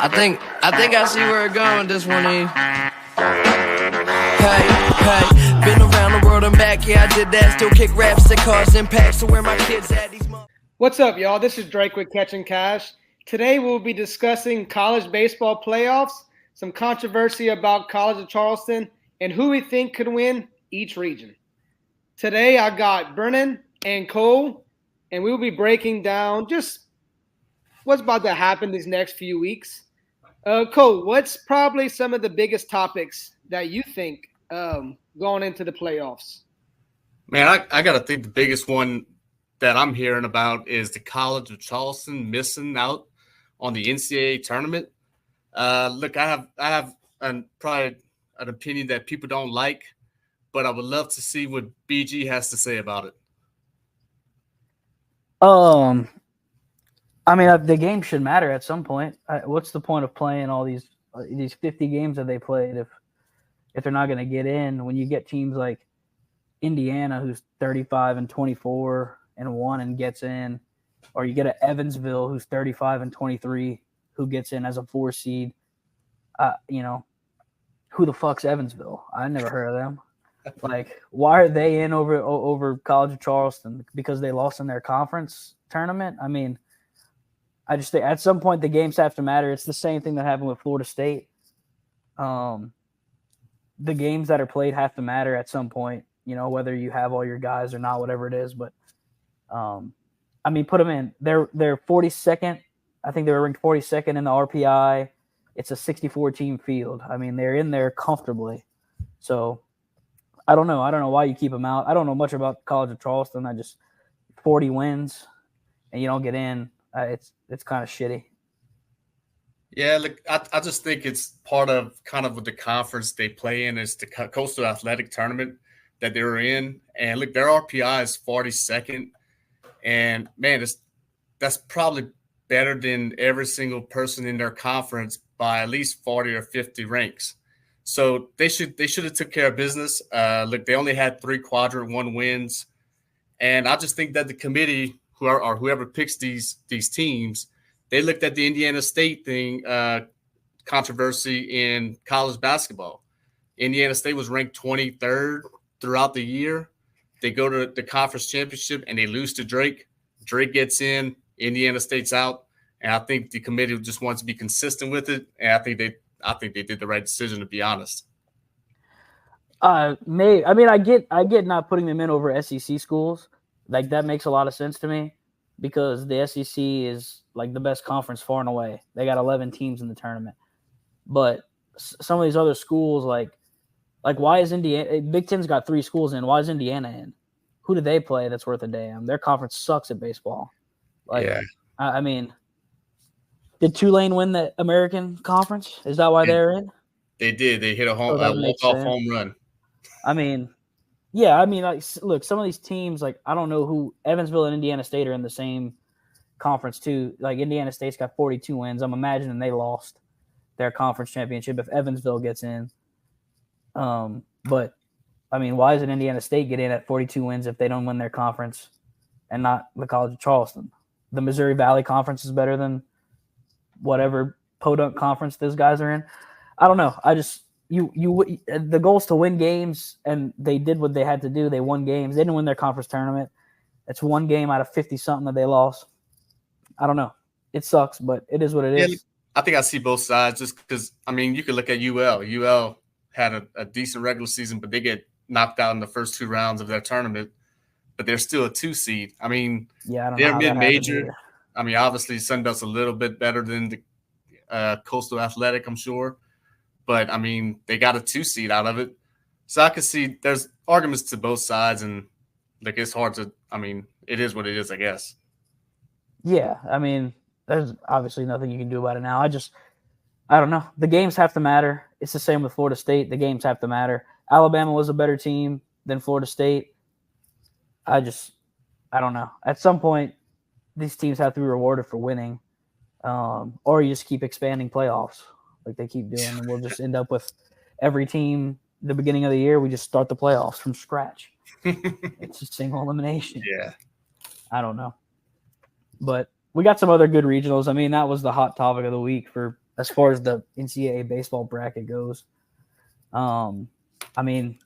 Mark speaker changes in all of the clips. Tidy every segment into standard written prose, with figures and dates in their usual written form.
Speaker 1: I think I see where it's going. This one here. Hey, been around the world and back. Yeah, I did that. Still kick raps that cause impact. So where my kids at?
Speaker 2: What's up, y'all? This is Drake with Catchin' Cash. Today we'll be discussing college baseball playoffs, some controversy about College of Charleston, and who we think could win each region. Today I got Brennan and Cole, and we'll be breaking down just what's about to happen these next few weeks. Cole, what's probably some of the biggest topics that you think going into the playoffs?
Speaker 3: Man, I got to think the biggest one that I'm hearing about is the College of Charleston missing out on the NCAA tournament. Look, I have probably an opinion that people don't like, but I would love to see what BG has to say about it.
Speaker 4: I mean, the game should matter at some point. What's the point of playing all these 50 games that they played if they're not going to get in? When you get teams like Indiana, who's 35-24 and won and gets in, or you get an Evansville, who's 35-23, who gets in as a 4 seed. Who the fuck's Evansville? I never heard of them. Like, why are they in over College of Charleston? Because they lost in their conference tournament? I mean, I just think at some point the games have to matter. It's the same thing that happened with Florida State. The games that are played have to matter at some point, whether you have all your guys or not, whatever it is. But, I mean, put them in. They're 42nd. I think they were ranked 42nd in the RPI. It's a 64-team field. I mean, they're in there comfortably. So, I don't know. I don't know why you keep them out. I don't know much about College of Charleston. 40 wins and you don't get in. It's kind of shitty.
Speaker 3: Yeah, look, I just think it's part of kind of what the conference they play in is the Coastal Athletic Tournament that they were in. And look, their RPI is 42nd. And man, that's probably better than every single person in their conference by at least 40 or 50 ranks. So they should have took care of business. Look, they only had 3 quadrant 1 wins. And I just think that the committee or whoever picks these teams, they looked at the Indiana State thing, controversy in college basketball. Indiana State was ranked 23rd throughout the year. They go to the conference championship and they lose to Drake. Drake gets in, Indiana State's out, and I think the committee just wants to be consistent with it. And I think they did the right decision, to be honest.
Speaker 4: I get not putting them in over SEC schools. Like, that makes a lot of sense to me because the SEC is like the best conference far and away. They got 11 teams in the tournament. But some of these other schools, like why is Indiana – Big Ten's got 3 schools in. Why is Indiana in? Who do they play that's worth a damn? Their conference sucks at baseball.
Speaker 3: Yeah.
Speaker 4: I mean, did Tulane win the American Conference? Is that why they're in?
Speaker 3: They did. They hit a walk-off home run.
Speaker 4: I mean – yeah, look, some of these teams, I don't know who – Evansville and Indiana State are in the same conference too. Like, Indiana State's got 42 wins. I'm imagining they lost their conference championship if Evansville gets in. But, I mean, why doesn't Indiana State get in at 42 wins if they don't win their conference and not the College of Charleston? The Missouri Valley Conference is better than whatever podunk conference those guys are in. I don't know. The goal is to win games, and they did what they had to do. They won games. They didn't win their conference tournament. It's 1 game out of 50-something that they lost. I don't know. It sucks, but it is what it is.
Speaker 3: I think I see both sides just because, I mean, you could look at UL. UL had a decent regular season, but they get knocked out in the first 2 rounds of their tournament, but they're still a 2 seed. I mean, they're mid-major. I mean, obviously, Sunbelt's a little bit better than the Coastal Athletic, I'm sure. But, I mean, they got a 2 seed out of it. So I can see there's arguments to both sides. And, it's hard to – I mean, it is what it is, I guess.
Speaker 4: Yeah, I mean, there's obviously nothing you can do about it now. I don't know. The games have to matter. It's the same with Florida State. The games have to matter. Alabama was a better team than Florida State. I don't know. At some point, these teams have to be rewarded for winning. Or you just keep expanding playoffs like they keep doing, and we'll just end up with every team the beginning of the year. We just start the playoffs from scratch. It's a single elimination.
Speaker 3: Yeah.
Speaker 4: I don't know. But we got some other good regionals. I mean, that was the hot topic of the week for as far as the NCAA baseball bracket goes. I mean,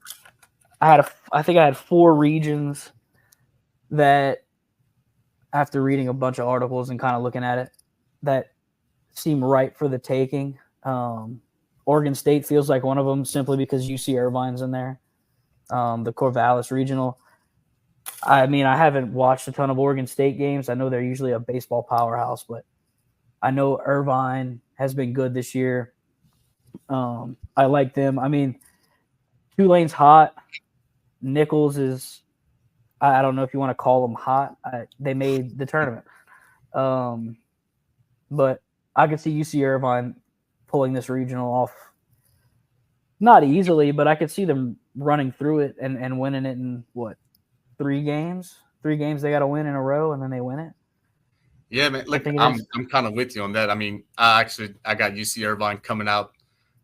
Speaker 4: I think I had 4 regions that, after reading a bunch of articles and kind of looking at it, that seem right for the taking. Oregon State feels like one of them simply because UC Irvine's in there. The Corvallis Regional. I mean, I haven't watched a ton of Oregon State games. I know they're usually a baseball powerhouse, but I know Irvine has been good this year. I like them. I mean, Tulane's hot. Nichols is, I don't know if you want to call them hot. They made the tournament. But I could see UC Irvine pulling this regional off. Not easily, but I could see them running through it and winning it in, 3 games? 3 games they got to win in a row, and then they win it.
Speaker 3: Yeah, man. Look, I'm kind of with you on that. I mean, I got UC Irvine coming out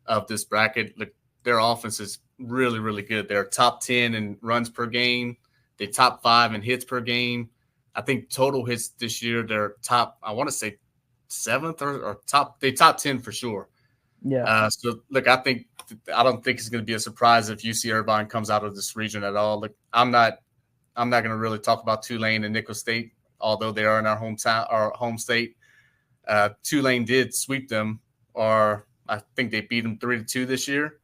Speaker 3: of this bracket. Look, their offense is really, really good. They're top 10 in runs per game. They top 5 in hits per game. I think total hits this year, they're top, I want to say 7th or top 10 for sure.
Speaker 4: Yeah.
Speaker 3: So look, I don't think it's going to be a surprise if UC Irvine comes out of this region at all. Look, I'm not going to really talk about Tulane and Nicholls State, although they are in our home state. Tulane did sweep them, or I think they beat them 3-2 this year.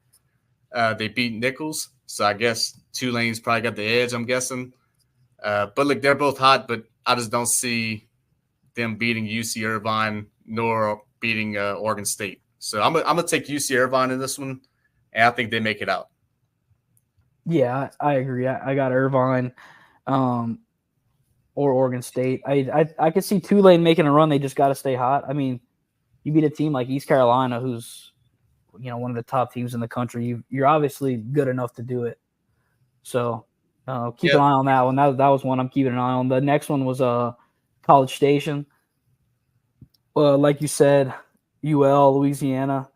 Speaker 3: They beat Nicholls, so I guess Tulane's probably got the edge, I'm guessing. But look, they're both hot, but I just don't see them beating UC Irvine nor beating Oregon State. So I'm gonna take UC Irvine in this one, and I think they make it out.
Speaker 4: Yeah, I agree. I got Irvine, or Oregon State. I could see Tulane making a run. They just got to stay hot. I mean, you beat a team like East Carolina, who's one of the top teams in the country. You're obviously good enough to do it. So keep an eye on that one. That was one I'm keeping an eye on. The next one was College Station. Like you said, UL Louisiana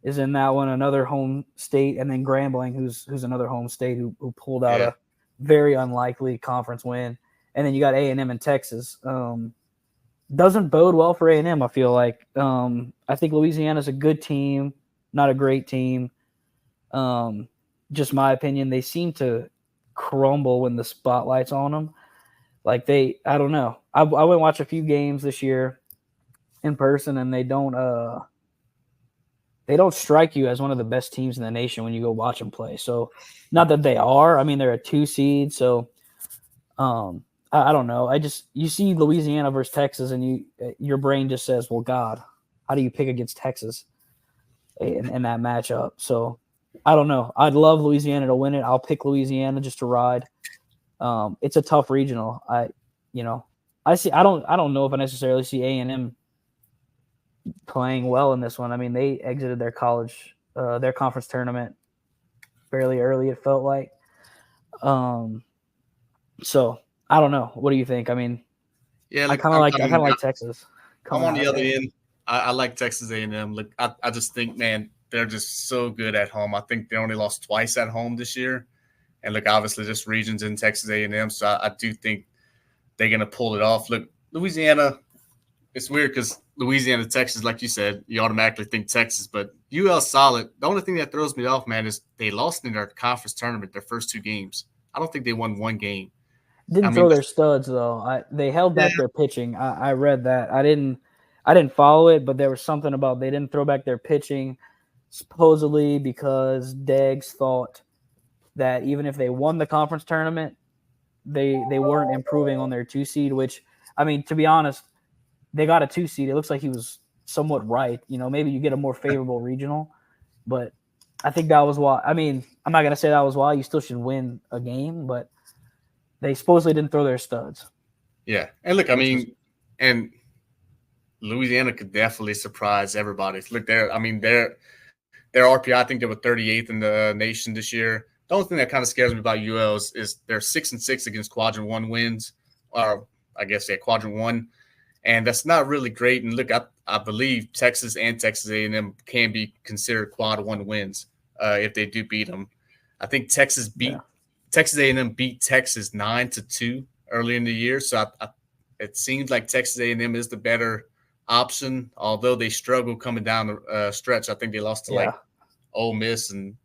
Speaker 4: is in that one, another home state, and then Grambling, who's another home state who pulled out a very unlikely conference win, and then you got A&M in Texas. Doesn't bode well for A&M, I feel like. I think Louisiana's a good team, not a great team. Just my opinion, they seem to crumble when the spotlight's on them. Like I don't know. I went and watched a few games this year in person, and they don't strike you as one of the best teams in the nation when you go watch them play. So, not that they are. I mean, they're a 2 seed. So, I don't know. You see Louisiana versus Texas, and your brain just says, "Well, God, how do you pick against Texas in that matchup?" So, I don't know. I'd love Louisiana to win it. I'll pick Louisiana just to ride. It's a tough regional. I don't know if I necessarily see A&M playing well in this one. I mean, they exited their conference tournament fairly early, it felt like. So I don't know. What do you think? I mean, I kind of like Texas.
Speaker 3: I'm on the other end. I like Texas A&M. Look, I just think, man, they're just so good at home. I think they only lost twice at home this year. And look, obviously this region's in Texas A&M, so I do think they're going to pull it off. Look, Louisiana, it's weird because Louisiana, Texas, like you said, you automatically think Texas, but UL solid. The only thing that throws me off, man, is they lost in their conference tournament their first 2 games. I don't think they won 1 game.
Speaker 4: Didn't throw their studs though. They held back their pitching. I read that. I didn't follow it, but there was something about they didn't throw back their pitching, supposedly because Deggs thought that even if they won the conference tournament, they weren't improving on their 2 seed. Which, I mean, to be honest, they got a 2 seed. It looks like he was somewhat right. Maybe you get a more favorable regional, but I think that was why. I mean, I'm not gonna say that was why. You still should win a game, but they supposedly didn't throw their studs.
Speaker 3: Yeah, and look, I mean, and Louisiana could definitely surprise everybody. Look, their RPI, I think they were 38th in the nation this year. The only thing that kind of scares me about UL is they're 6-6 against Quadrant 1 wins, or I guess Quadrant 1, and that's not really great. And look, I believe Texas and Texas A&M can be considered Quad 1 wins if they do beat them. I think Texas A&M beat Texas 9-2 early in the year, so it seems like Texas A&M is the better option, although they struggled coming down the stretch. I think they lost to like Ole Miss and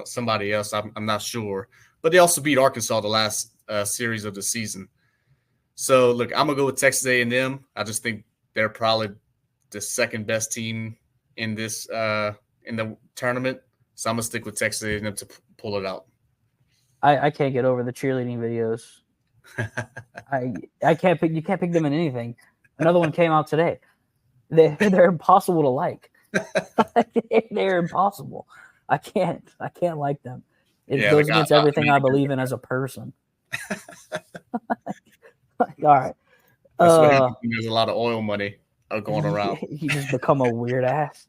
Speaker 3: somebody else. I'm not sure, but they also beat Arkansas the last series of the season. So look, I'm gonna go with Texas A&M. I just think they're probably the second best team in this in the tournament. So I'm gonna stick with Texas A&M to pull it out.
Speaker 4: I can't get over the cheerleading videos. I can't pick. You can't pick them in anything. Another one came out today. They're impossible to like. They're impossible. I can't like them. It goes against everything I believe in as a person. All right.
Speaker 3: That's what happens when there's a lot of oil money going around.
Speaker 4: You just become a weird ass.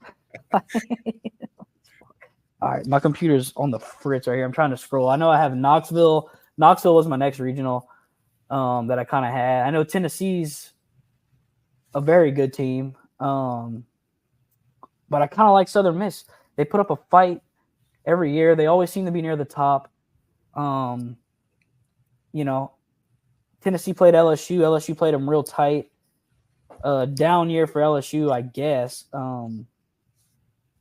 Speaker 4: All right, my computer's on the fritz right here. I'm trying to scroll. I know I have Knoxville. Knoxville was my next regional that I kind of had. I know Tennessee's a very good team, but I kind of like Southern Miss. They put up a fight every year. They always seem to be near the top. You know, Tennessee played LSU. LSU played them real tight. Down year for LSU, I guess.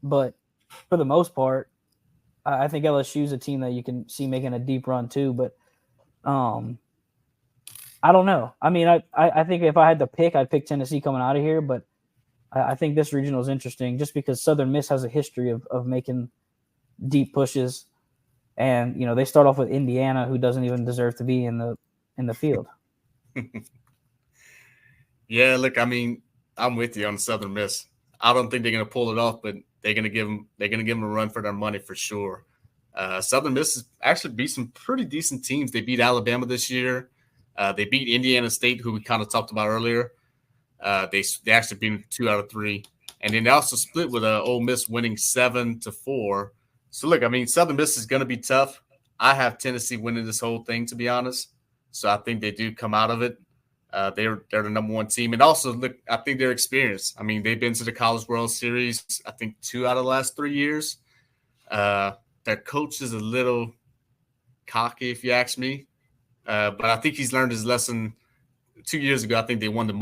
Speaker 4: But for the most part, I think LSU is a team that you can see making a deep run too. But I don't know. I mean, I think if I had to pick, I'd pick Tennessee coming out of here. But I think this regional is interesting just because Southern Miss has a history of making deep pushes. And, you know, they start off with Indiana, who doesn't even deserve to be in the field.
Speaker 3: Yeah, look, I mean, I'm with you on Southern Miss. I don't think they're going to pull it off, but they're going to give them a run for their money for sure. Southern Miss has actually beat some pretty decent teams. They beat Alabama this year. They beat Indiana State, who we kind of talked about earlier. They actually beat them 2 out of 3, and then they also split with Ole Miss winning 7-4. So look, I mean, Southern Miss is going to be tough. I have Tennessee winning this whole thing, to be honest. So I think they do come out of it. They're the number one team. And also, look, I think they're experienced. I mean, they've been to the College World Series, I think, 2 out of the last 3 years. Their coach is a little cocky, if you ask me. But I think he's learned his lesson 2 years ago. I think they won the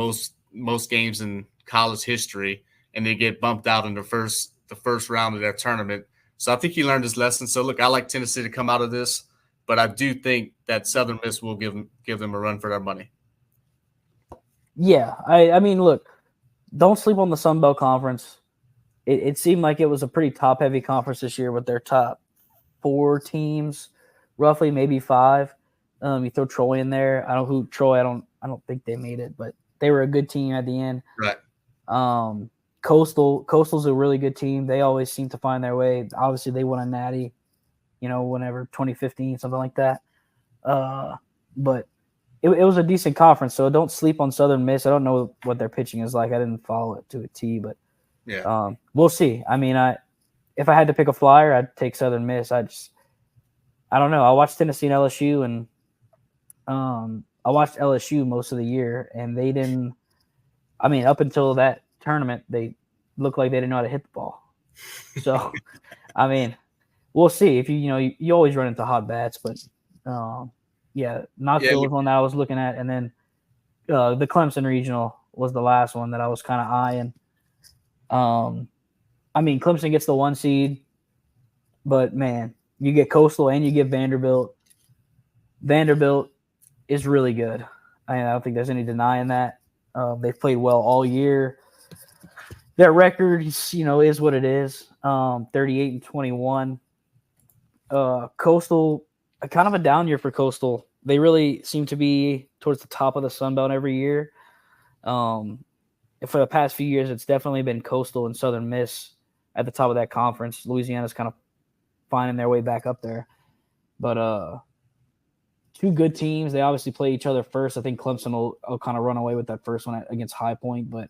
Speaker 3: most games in college history, and they get bumped out in the first round of their tournament. So I think he learned his lesson. So, look, I like Tennessee to come out of this, but I do think that Southern Miss will give them a run for their money.
Speaker 4: Yeah, I mean, look, don't sleep on the Sun Belt Conference. It seemed like it was a pretty top-heavy conference this year with their top 4 teams, roughly, maybe 5. You throw Troy in there. I don't think they made it, but they were a good team at the end.
Speaker 3: Right.
Speaker 4: Coastal's a really good team. They always seem to find their way. Obviously, they won a natty, whenever 2015, something like that. But it was a decent conference, so don't sleep on Southern Miss. I don't know what their pitching is like. I didn't follow it to a T, but
Speaker 3: yeah,
Speaker 4: we'll see. I mean, if I had to pick a flyer, I'd take Southern Miss. I don't know. I watched Tennessee and LSU, and I watched LSU most of the year, and they didn't. I mean, up until that tournament, they looked like they didn't know how to hit the ball. So, I mean, we'll see. If you always run into hot bats, but yeah, Knoxville was one that I was looking at, and then the Clemson regional was the last one that I was kind of eyeing. I mean, Clemson gets the 1 seed, but man, you get Coastal and you get Vanderbilt. Vanderbilt is really good. I don't think there's any denying that. They've played well all year. Their record, is what it is. 38-21. Coastal, kind of a down year for Coastal. They really seem to be towards the top of the Sun Belt every year. For the past few years, it's definitely been Coastal and Southern Miss at the top of that conference. Louisiana's kind of finding their way back up there. But 2 good teams. They obviously play each other first. I think Clemson will kind of run away with that first one against High Point, but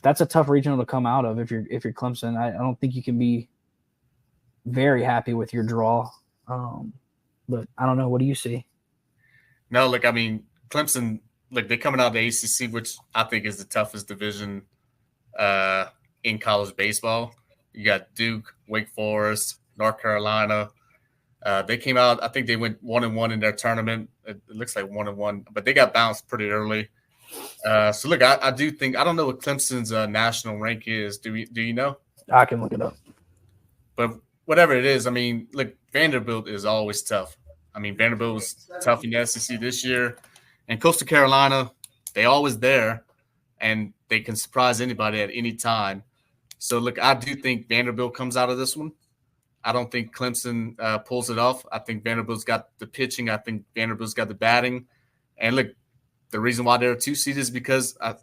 Speaker 4: that's a tough regional to come out of if you're Clemson. I don't think you can be very happy with your draw. But I don't know. What do you see?
Speaker 3: No, look, I mean, Clemson, look, they're coming out of the ACC, which I think is the toughest division in college baseball. You got Duke, Wake Forest, North Carolina. They came out, I think they went 1-1 in their tournament. It looks like 1-1, but they got bounced pretty early. So look, I do think I don't know what Clemson's national rank is. Do you know?
Speaker 4: I can look it up.
Speaker 3: But whatever it is, I mean, look, Vanderbilt is always tough. I mean, Vanderbilt was tough in the SEC this year, and Coastal Carolina, they always there, and they can surprise anybody at any time. So look, I do think Vanderbilt comes out of this one. I don't think Clemson pulls it off. I think Vanderbilt's got the pitching. I think Vanderbilt's got the batting. And look, the reason why they're a 2 seed is because I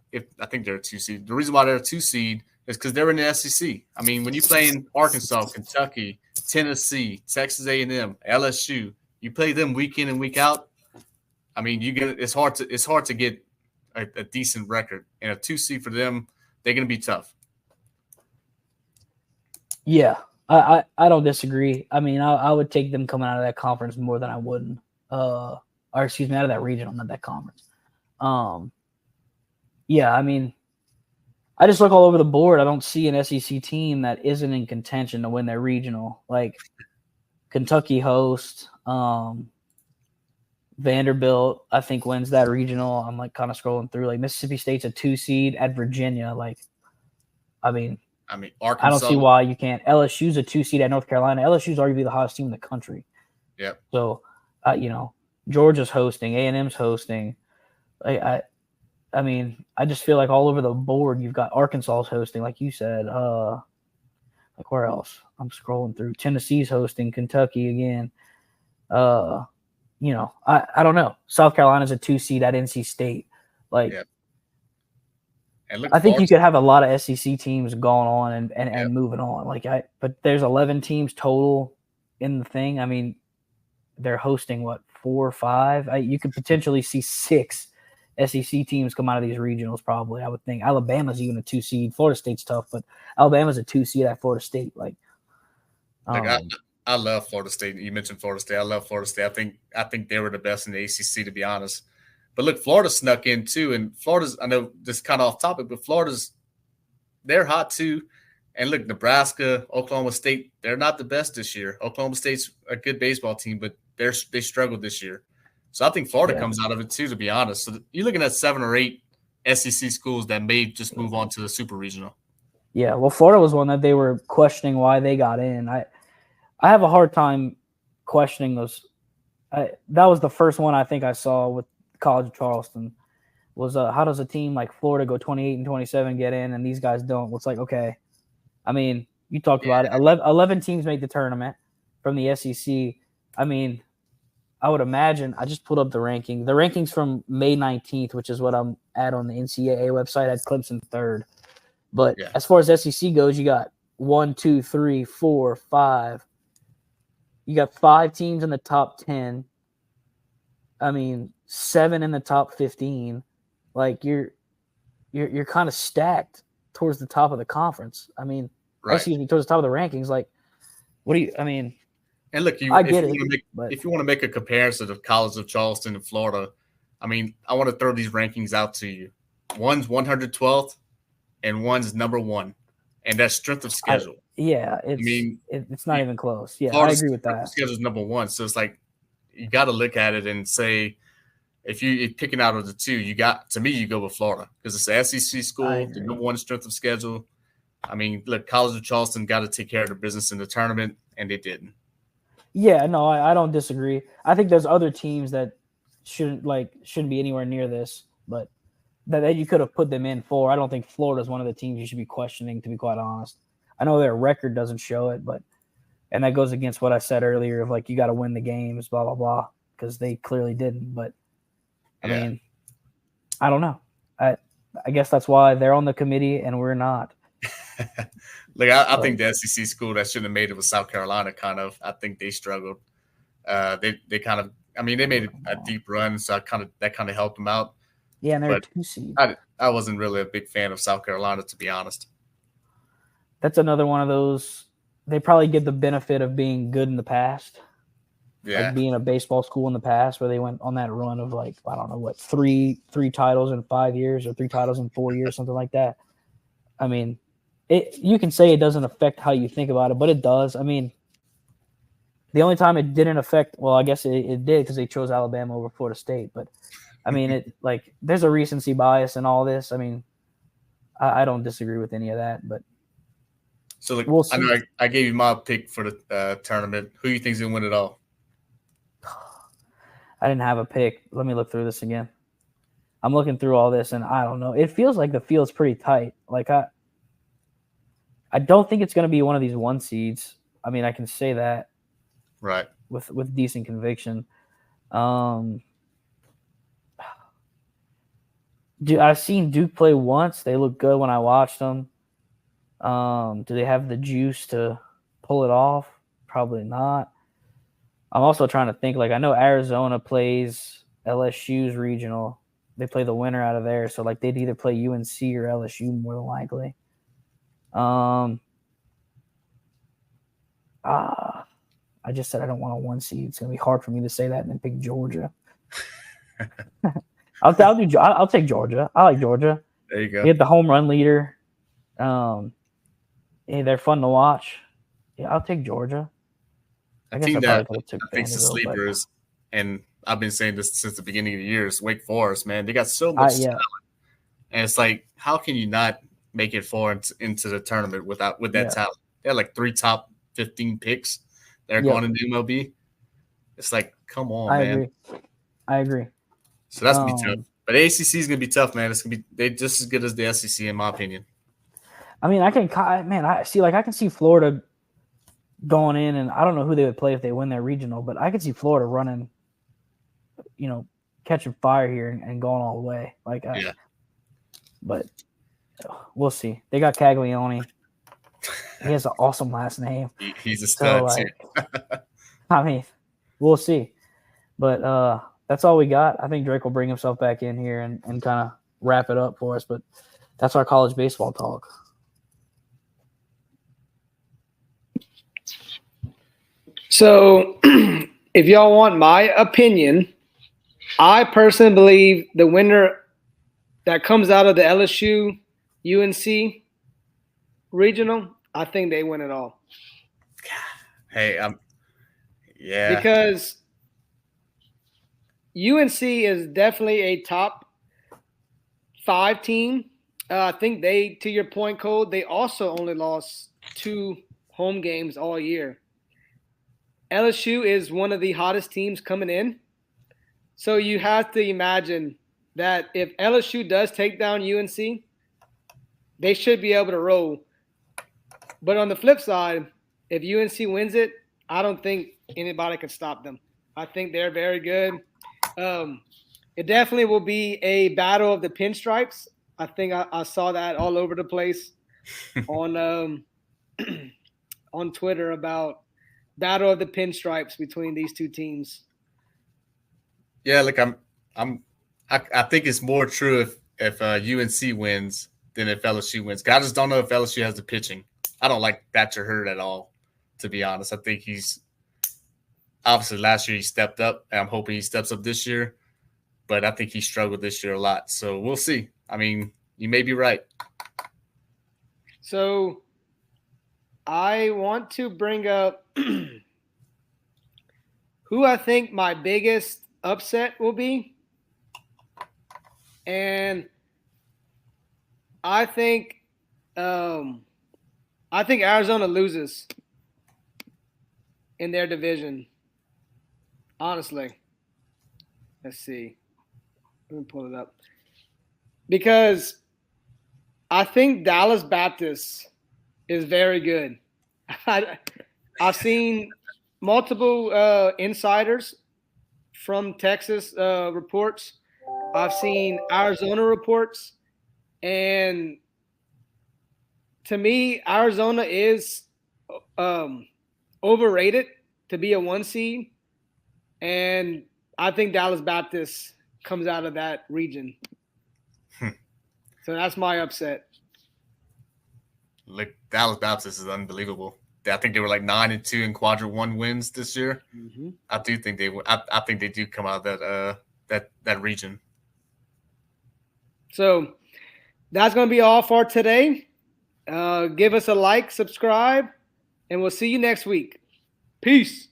Speaker 3: think they're a 2 seed. The reason why they're a 2 seed is because they're in the SEC. I mean, when you play in Arkansas, Kentucky, Tennessee, Texas A&M, LSU, you play them week in and week out. I mean, it's hard to get a decent record, and a 2 seed for them, they're going to be tough.
Speaker 4: Yeah, I don't disagree. I mean, I would take them coming out of that conference more than I wouldn't. Or excuse me, out of that regional, not that conference. Yeah, I mean, I just look all over the board. I don't see an SEC team that isn't in contention to win their regional. Like Kentucky host, Vanderbilt, I think wins that regional. I'm like kind of scrolling through. Like Mississippi State's a 2 seed at Virginia. Like, I mean,
Speaker 3: Arkansas.
Speaker 4: I don't see why you can't. LSU's a 2 seed at North Carolina. LSU's arguably the hottest team in the country.
Speaker 3: Yeah.
Speaker 4: So, Georgia's hosting, A&M's hosting. I mean, I just feel like all over the board you've got Arkansas's hosting, like you said. Like where else? I'm scrolling through. Tennessee's hosting, Kentucky again. I don't know. South Carolina's a 2 seed at NC State. Like,
Speaker 3: yeah. And
Speaker 4: I think you could have a lot of SEC teams going on and moving on. But there's 11 teams total in the thing. I mean, they're hosting 4 or 5. You could potentially see 6 SEC teams come out of these regionals. Probably, I would think. Alabama's even a 2 seed. Florida State's tough, but Alabama's a 2 seed at Florida State.
Speaker 3: I love Florida State. You mentioned Florida State. I love Florida State. I think they were the best in the ACC, to be honest. But look, Florida snuck in too, and Florida's. I know this is kind of off topic, but they're hot too. And look, Nebraska, Oklahoma State, they're not the best this year. Oklahoma State's a good baseball team, but they struggled this year. So I think Florida comes out of it too, to be honest. So you're looking at 7 or 8 SEC schools that may just move on to the super regional.
Speaker 4: Yeah, well, Florida was one that they were questioning why they got in. I have a hard time questioning those. That was the first one I think I saw with College of Charleston was how does a team like Florida go 28-27 get in and these guys don't? It's like, okay. I mean, you talked about it. 11 teams make the tournament from the SEC. I mean, I would imagine – I just pulled up the ranking. The rankings from May 19th, which is what I'm at on the NCAA website, had Clemson 3rd. But as far as SEC goes, you got 1, 2, 3, 4, 5. You got 5 teams in the top 10. I mean, 7 in the top 15. Like you're kind of stacked towards the top of the conference. I mean, towards the top of the rankings. Like, what do you? I mean,
Speaker 3: and look, if you want to make a comparison of College of Charleston and Florida, I mean, I want to throw these rankings out to you. One's 112th, and one's number 1, and that's strength of schedule.
Speaker 4: It's not even close. Yeah,
Speaker 3: Florida's
Speaker 4: I agree with that.
Speaker 3: Schedule's number 1, so it's like you got to look at it and say, if you're picking out of the 2, you go with Florida because it's an SEC school, the number 1 strength of schedule. I mean, look, College of Charleston got to take care of their business in the tournament, and they didn't.
Speaker 4: Yeah, no, I don't disagree. I think there's other teams that shouldn't be anywhere near this, but that you could have put them in for. I don't think Florida's one of the teams you should be questioning, to be quite honest. I know their record doesn't show it, and that goes against what I said earlier of like you got to win the games, blah blah blah, because they clearly didn't. But I mean, I don't know. I guess that's why they're on the committee and we're not.
Speaker 3: Look, I think the SEC school that shouldn't have made it was South Carolina. I think they struggled. They kind of. I mean, they made a deep run, so that kind of helped them out.
Speaker 4: Yeah, and they're a 2 seed.
Speaker 3: I wasn't really a big fan of South Carolina, to be honest.
Speaker 4: That's another one of those. They probably get the benefit of being good in the past.
Speaker 3: Yeah.
Speaker 4: Like being a baseball school in the past where they went on that run of like, I don't know what, three titles in 5 years or 3 titles in 4 years, something like that. I mean, you can say it doesn't affect how you think about it, but it does. I mean, the only time it didn't affect, well, I guess it did because they chose Alabama over Florida State. But I mean, there's a recency bias in all this. I mean, I don't disagree with any of that, but
Speaker 3: So
Speaker 4: we'll see.
Speaker 3: I know I gave you my pick for the tournament. Who do you think's gonna win it all?
Speaker 4: I didn't have a pick. Let me look through this again. I'm looking through all this, and I don't know. It feels like the field's pretty tight. Like I don't think it's going to be one of these 1 seeds. I mean, I can say that
Speaker 3: Right.
Speaker 4: with decent conviction. I've seen Duke play once. They look good when I watched them. Do they have the juice to pull it off? Probably not. I'm also trying to think. Like, I know Arizona plays LSU's regional. They play the winner out of there. So, like, they'd either play UNC or LSU more than likely. I just said I don't want a 1 seed. It's going to be hard for me to say that and then pick Georgia. I'll take Georgia. I like Georgia.
Speaker 3: There you go.
Speaker 4: You get the home run leader. They're fun to watch. Yeah, I'll take Georgia.
Speaker 3: I
Speaker 4: guess
Speaker 3: think
Speaker 4: I
Speaker 3: that
Speaker 4: probably took
Speaker 3: I think the
Speaker 4: Vanderbilt, but-
Speaker 3: sleepers, and I've been saying this since the beginning of the year, is Wake Forest, man. They got so much talent. And it's like, how can you not make it far into the tournament with that talent? They had like 3 top 15 picks that are going into MLB. It's like, come on, man.
Speaker 4: I agree.
Speaker 3: So that's gonna be tough. But the ACC is gonna be tough, man. It's gonna be they just as good as the SEC, in my opinion.
Speaker 4: I mean, I can see Florida going in, and I don't know who they would play if they win their regional, but I could see Florida running, catching fire here and going all the way. But we'll see. They got Caglione. He has an awesome last name.
Speaker 3: He's a stud too.
Speaker 4: I mean, we'll see. But that's all we got. I think Drake will bring himself back in here and kind of wrap it up for us. But that's our college baseball talk.
Speaker 2: So if y'all want my opinion, I personally believe the winner that comes out of the LSU UNC regional, I think they win it all.
Speaker 3: Hey, yeah.
Speaker 2: Because UNC is definitely a top 5 team. I think they, to your point, Cole, they also only lost 2 home games all year. LSU is one of the hottest teams coming in. So you have to imagine that if LSU does take down UNC, they should be able to roll. But on the flip side, if UNC wins it, I don't think anybody can stop them. I think they're very good. It definitely will be a battle of the pinstripes. I think I saw that all over the place on Twitter about battle of the pinstripes between these 2 teams.
Speaker 3: Yeah, look, I think it's more true if UNC wins than if LSU wins. I just don't know if LSU has the pitching. I don't like Thatcher Hurd at all, to be honest. I think he's obviously last year he stepped up, and I'm hoping he steps up this year. But I think he struggled this year a lot. So we'll see. I mean, you may be right.
Speaker 2: So I want to bring up who I think my biggest upset will be. And I think Arizona loses in their division. Honestly. Let's see. Let me pull it up. Because I think Dallas Baptist is very good. I've seen multiple insiders from Texas reports. I've seen Arizona reports. And to me, Arizona is overrated to be a 1 seed. And I think Dallas Baptist comes out of that region. So that's my upset.
Speaker 3: Look, Dallas Baptist is unbelievable. I think they were like 9-2 in quadrant 1 wins this year. Mm-hmm. I do think they will. I think they do come out of that region.
Speaker 2: So that's going to be all for today. Give us a like, subscribe, and we'll see you next week. Peace.